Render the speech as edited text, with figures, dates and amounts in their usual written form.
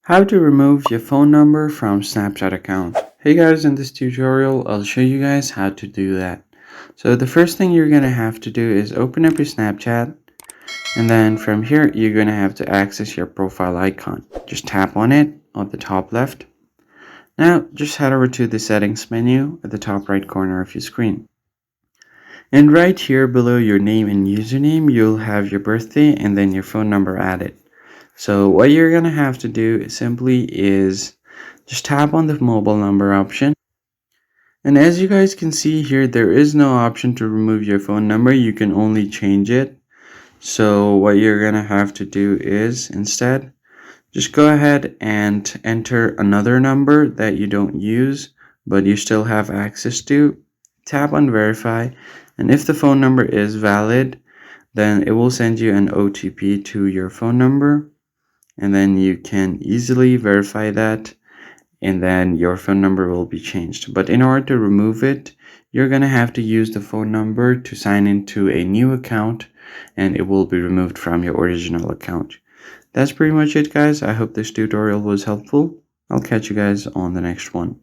How to remove your phone number from Snapchat account. Hey guys, in this tutorial I'll show you guys how to do that. So the first thing you're gonna have to do is open up your Snapchat, and then from here you're gonna have to access your profile icon. Just tap on it on the top left. Now just head over to the settings menu at the top right corner of your screen. And right here below your name and username, you'll have your birthday and then your phone number added. So what you're gonna have to do simply is just tap on the mobile number option. And as you guys can see here, there is no option to remove your phone number. You can only change it. So what you're gonna have to do is instead, just go ahead and enter another number that you don't use, but you still have access to. Tap on verify. And if the phone number is valid, then it will send you an OTP to your phone number. And then you can easily verify that, and then your phone number will be changed. But in order to remove it, you're gonna have to use the phone number to sign into a new account, and it will be removed from your original account. That's pretty much it, guys. I hope this tutorial was helpful. I'll catch you guys on the next one.